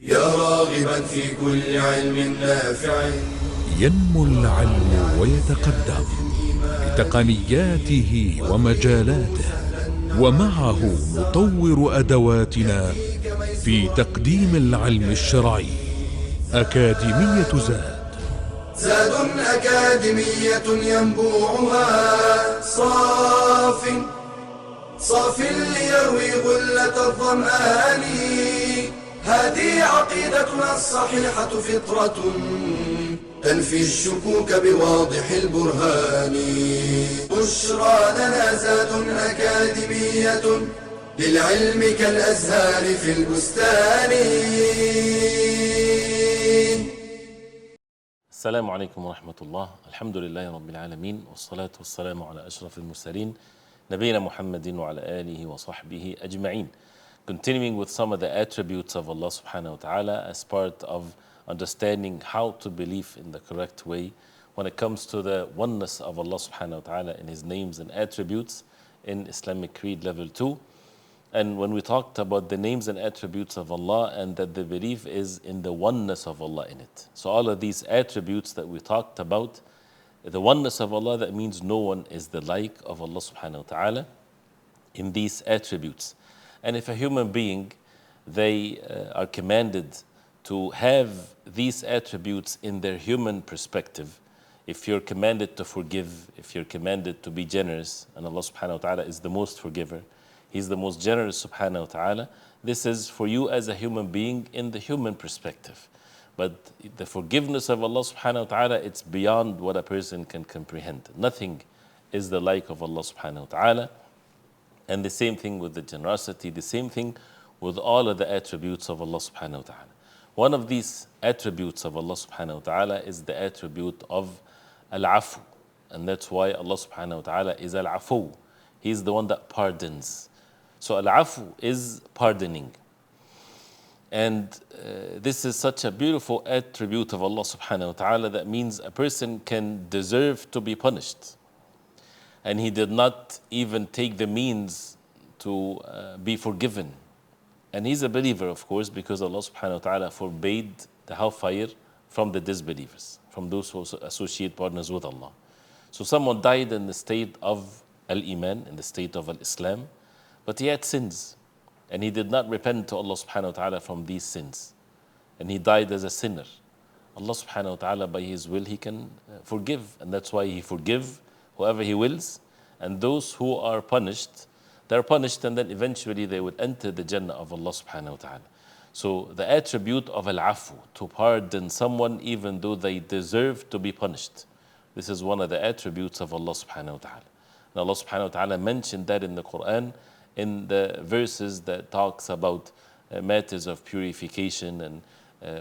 يا راغبا في كل علم نافع. ينمو العلم ويتقدم بتقنياته ومجالاته، ومعه نطور أدواتنا في تقديم العلم الشرعي. أكاديمية زاد. زاد أكاديمية ينبوعها صاف ليروي غلة الظمآن. هذه عقيدتنا الصحيحة فطرة تنفي الشكوك بواضح البرهان. بشرى لنا زاد أكاديمية للعلم كالأزهار في البستان. السلام عليكم ورحمة الله. الحمد لله رب العالمين، والصلاة والسلام على أشرف المرسلين نبينا محمد وعلى آله وصحبه أجمعين. Continuing with some of the attributes of Allah subhanahu wa ta'ala as part of understanding how to believe in the correct way when it comes to the oneness of Allah subhanahu wa ta'ala in His names and attributes in Islamic Creed level 2. And when we talked about the names and attributes of Allah and that the belief is in the oneness of Allah in it. So all of these attributes that we talked about, the oneness of Allah, that means no one is the like of Allah subhanahu wa ta'ala in these attributes. And if a human being, they are commanded to have these attributes in their human perspective, if you're commanded to forgive, if you're commanded to be generous, and Allah subhanahu wa ta'ala is the most forgiver, He's the most generous subhanahu wa ta'ala, this is for you as a human being in the human perspective. But the forgiveness of Allah subhanahu wa ta'ala, it's beyond what a person can comprehend. Nothing is the like of Allah subhanahu wa ta'ala. And the same thing with the generosity, the same thing with all of the attributes of Allah subhanahu wa ta'ala. One of these attributes of Allah subhanahu wa ta'ala is the attribute of al-afu. And that's why Allah subhanahu wa ta'ala is al-afu. He's the one that pardons. So al-afu is pardoning. And this is such a beautiful attribute of Allah subhanahu wa ta'ala that means a person can deserve to be punished. And he did not even take the means to be forgiven. And he's a believer, of course, because Allah subhanahu wa ta'ala forbade the hellfire from the disbelievers, from those who associate partners with Allah. So someone died in the state of al-Iman, in the state of al-Islam, but he had sins. And he did not repent to Allah subhanahu wa ta'ala from these sins. And he died as a sinner. Allah subhanahu wa ta'ala, by His will, He can forgive. And that's why He forgives whoever He wills, and those who are punished, they're punished, and then eventually they would enter the Jannah of Allah subhanahu wa ta'ala. So the attribute of al-afu, to pardon someone even though they deserve to be punished, this is one of the attributes of Allah subhanahu wa ta'ala. And Allah subhanahu wa ta'ala mentioned that in the Quran, in the verses that talks about matters of purification, and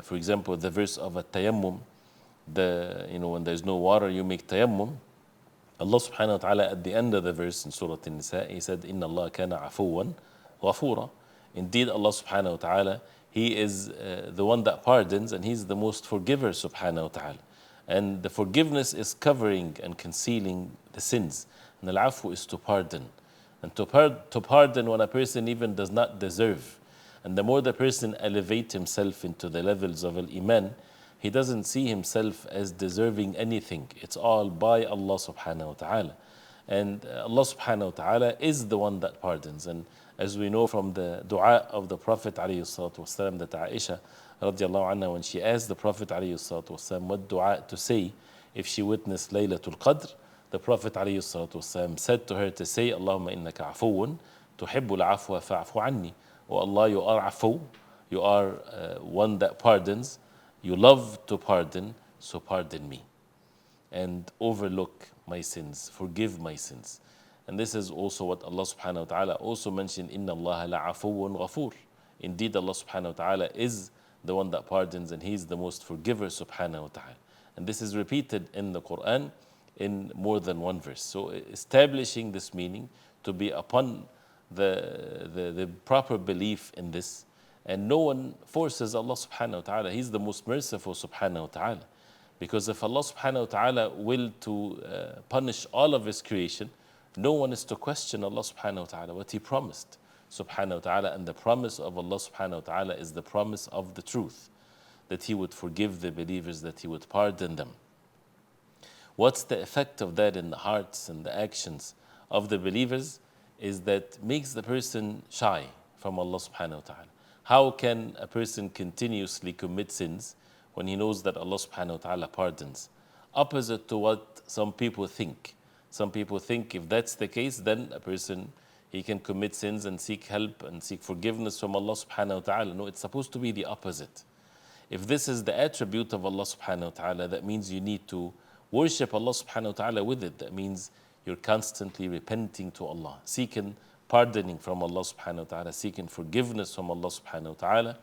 for example the verse of at-tayammum, when there's no water you make tayammum. Allah subhanahu wa ta'ala at the end of the verse in Surah An-Nisa, He said, Inna Allah kana afuwan ghafura. Indeed, Allah subhanahu wa ta'ala, He is the one that pardons, and He's the most forgiver subhanahu wa ta'ala. And the forgiveness is covering and concealing the sins. And al-afu is to pardon. And to pardon when a person even does not deserve. And the more the person elevates himself into the levels of al-Iman, he doesn't see himself as deserving anything. It's all by Allah subhanahu wa ta'ala. And Allah subhanahu wa ta'ala is the one that pardons. And as we know from the dua of the Prophet alayhi salatu wasalam, that Aisha radiallahu anha, when she asked the Prophet alayhi salatu wasalam what dua to say if she witnessed Laylatul Qadr, the Prophet alayhi salatu wasalam said to her to say, Allahumma innaka afuun tuhibbul afwa fa'afu anni. Oh Allah, you are afu, you are one that pardons. You love to pardon, so pardon me. And overlook my sins, forgive my sins. And this is also what Allah subhanahu wa ta'ala also mentioned, Inna Allah la'afuun ghafur. Indeed, Allah subhanahu wa ta'ala is the one that pardons, and He's the most forgiver subhanahu wa ta'ala. And this is repeated in the Quran in more than one verse. So establishing this meaning to be upon the proper belief in this. And no one forces Allah subhanahu wa ta'ala. He's the most merciful subhanahu wa ta'ala. Because if Allah subhanahu wa ta'ala will to punish all of His creation, no one is to question Allah subhanahu wa ta'ala, what He promised. subhanahu wa ta'ala, and the promise of Allah subhanahu wa ta'ala is the promise of the truth, that He would forgive the believers, that He would pardon them. What's the effect of that in the hearts and the actions of the believers is that makes the person shy from Allah subhanahu wa ta'ala. How can a person continuously commit sins when he knows that Allah subhanahu wa ta'ala pardons? Opposite to what some people think. Some people think if that's the case, then a person, he can commit sins and seek help and seek forgiveness from Allah subhanahu wa ta'ala. No, it's supposed to be the opposite. If this is the attribute of Allah subhanahu wa ta'ala, that means you need to worship Allah subhanahu wa ta'ala with it. That means you're constantly repenting to Allah, seeking pardoning from Allah subhanahu wa ta'ala, seeking forgiveness from Allah subhanahu wa ta'ala,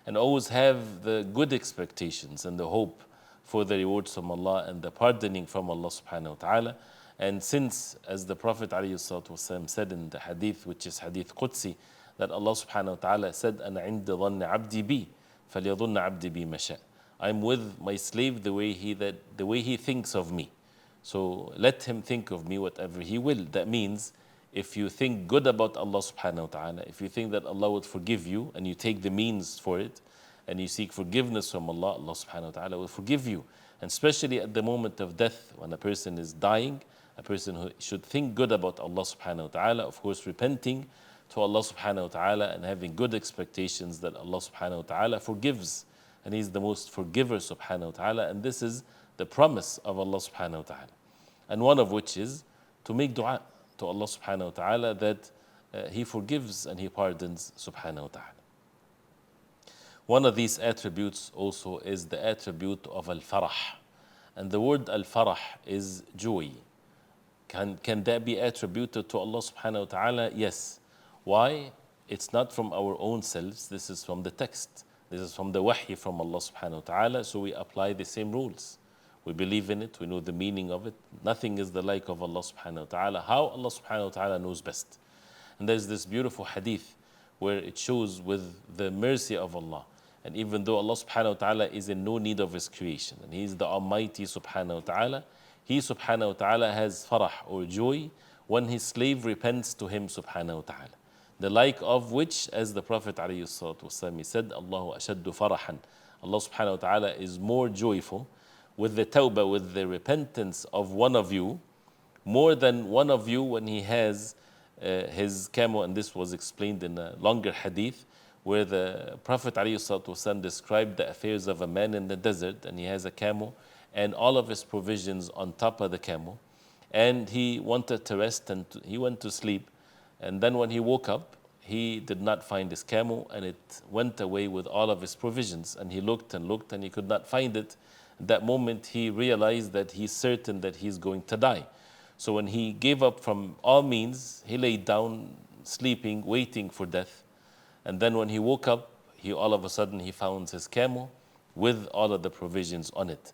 and always have the good expectations and the hope for the rewards from Allah and the pardoning from Allah subhanahu wa ta'ala. And since, as the Prophet ﷺ said in the hadith, which is hadith Qudsi, that Allah subhanahu wa ta'ala said, أَنَا عِنْدَ ظَنِّ عَبْدِي بِي فَلْيَظُنَّ عَبْدِي بِي مَا شَاءَ. I'm with my slave the way he thinks of me. So let him think of me whatever he will. That means if you think good about Allah subhanahu wa ta'ala, if you think that Allah would forgive you and you take the means for it and you seek forgiveness from Allah, Allah subhanahu wa ta'ala will forgive you. And especially at the moment of death, when a person is dying, a person who should think good about Allah subhanahu wa ta'ala, of course repenting to Allah subhanahu wa ta'ala and having good expectations that Allah subhanahu wa ta'ala forgives. And He's the most forgiver subhanahu wa ta'ala. And this is the promise of Allah subhanahu wa ta'ala. And one of which is to make dua to Allah subhanahu wa ta'ala that He forgives and He pardons subhanahu wa ta'ala. One of these attributes also is the attribute of al-farah. And the word al-farah is joy. Can that be attributed to Allah subhanahu wa ta'ala? Yes. Why? It's not from our own selves. This is from the text. This is from the wahy from Allah subhanahu wa ta'ala. So we apply the same rules. We believe in it. We know the meaning of it. Nothing is the like of Allah subhanahu wa ta'ala. How? Allah subhanahu wa ta'ala knows best. And there's this beautiful hadith where it shows with the mercy of Allah. And even though Allah subhanahu wa ta'ala is in no need of His creation, and He is the Almighty subhanahu wa ta'ala, He subhanahu wa ta'ala has farah or joy when His slave repents to Him subhanahu wa ta'ala. The like of which, as the Prophet ﷺ said, Allahu ashaddu farahan. Allah subhanahu wa ta'ala is more joyful with the tawbah, with the repentance of one of you, more than one of you when he has his camel. And this was explained in a longer hadith where the Prophet ﷺ described the affairs of a man in the desert, and he has a camel and all of his provisions on top of the camel, and he wanted to rest and he went to sleep. And then when he woke up, he did not find his camel, and it went away with all of his provisions. And he looked and looked and he could not find it. At that moment, he realized that he's certain that he's going to die. So when he gave up from all means, he laid down, sleeping, waiting for death. And then when he woke up, all of a sudden he found his camel with all of the provisions on it.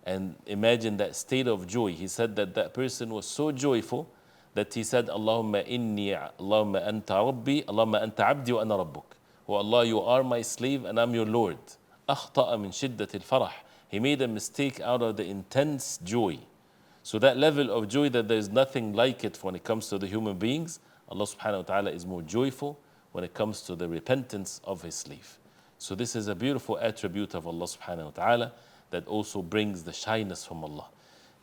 And imagine that state of joy. He said that that person was so joyful that he said, Allahumma anta rabbi, Allahumma anta abdi wa ana rabbuk. Oh Allah, you are my slave and I'm your Lord. Akhta'a min shiddat al-farah. He made a mistake out of the intense joy. So that level of joy that there is nothing like it when it comes to the human beings, Allah subhanahu wa ta'ala is more joyful when it comes to the repentance of His slave. So this is a beautiful attribute of Allah subhanahu wa ta'ala that also brings the shyness from Allah.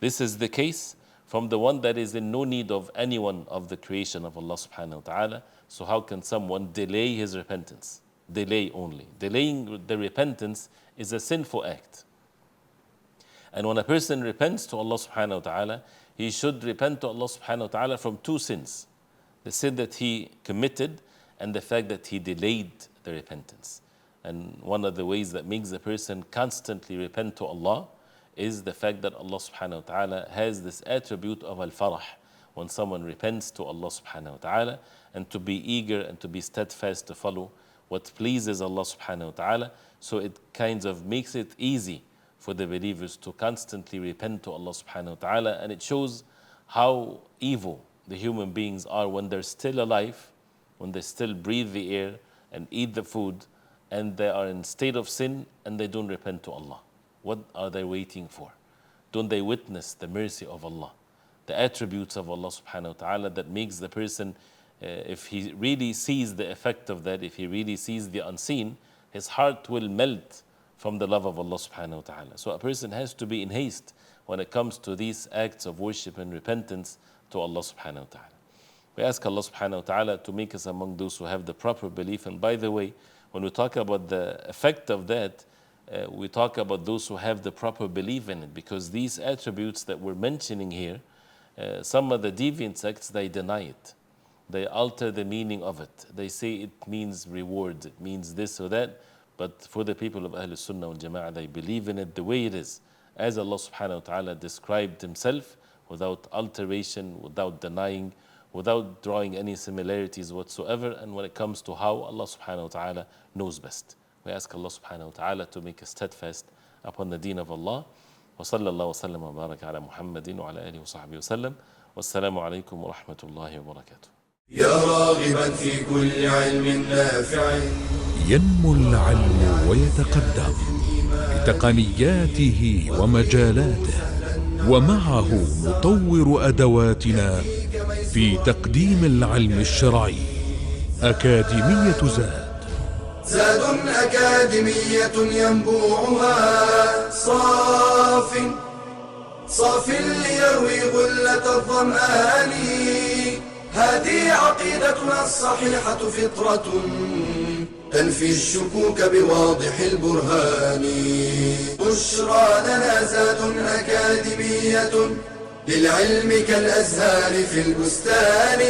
This is the case from the one that is in no need of anyone of the creation of Allah subhanahu wa ta'ala. So how can someone delay his repentance? Delay only. Delaying the repentance is a sinful act. And when a person repents to Allah subhanahu wa ta'ala, he should repent to Allah subhanahu wa ta'ala from two sins. The sin that he committed and the fact that he delayed the repentance. And one of the ways that makes a person constantly repent to Allah is the fact that Allah subhanahu wa ta'ala has this attribute of al-farah, when someone repents to Allah subhanahu wa ta'ala, and to be eager and to be steadfast to follow what pleases Allah subhanahu wa ta'ala. So it kind of makes it easy for the believers to constantly repent to Allah subhanahu wa ta'ala. And it shows how evil the human beings are when they're still alive, when they still breathe the air and eat the food, and they are in state of sin and they don't repent to Allah. What are they waiting for? Don't they witness the mercy of Allah, the attributes of Allah subhanahu wa ta'ala that makes the person if he really sees the effect of that, if he really sees the unseen, his heart will melt from the love of Allah subhanahu wa ta'ala. So a person has to be in haste when it comes to these acts of worship and repentance to Allah subhanahu wa ta'ala. We ask Allah subhanahu wa ta'ala to make us among those who have the proper belief. And by the way, when we talk about the effect of that, we talk about those who have the proper belief in it, because these attributes that we're mentioning here, some of the deviant sects, they deny it. They alter the meaning of it. They say it means reward, it means this or that. But for the people of Ahlul Sunnah wal Jama'ah, they believe in it the way it is, as Allah subhanahu wa ta'ala described himself, without alteration, without denying, without drawing any similarities whatsoever. And when it comes to how, Allah subhanahu wa ta'ala knows best. We ask Allah subhanahu wa ta'ala to make us steadfast upon the deen of Allah. Wa sallallahu wa sallam wa baraka ala Muhammadin wa ala alihi wa sahbihi wa sallam. Wassalamu alaikum wa rahmatullahi wa barakatuh. يا راغبا في كل علم نافع ينمو العلم ويتقدم بتقنياته ومجالاته، ومعه نطور أدواتنا في تقديم العلم الشرعي. أكاديمية زاد، زاد أكاديمية ينبوعها صاف ليروي غلة الظمآن. هذه عقيدتنا الصحيحة فطرة تنفي الشكوك بواضح البرهان. بشرى لنا زاد أكاديمية للعلم كالأزهار في البستان.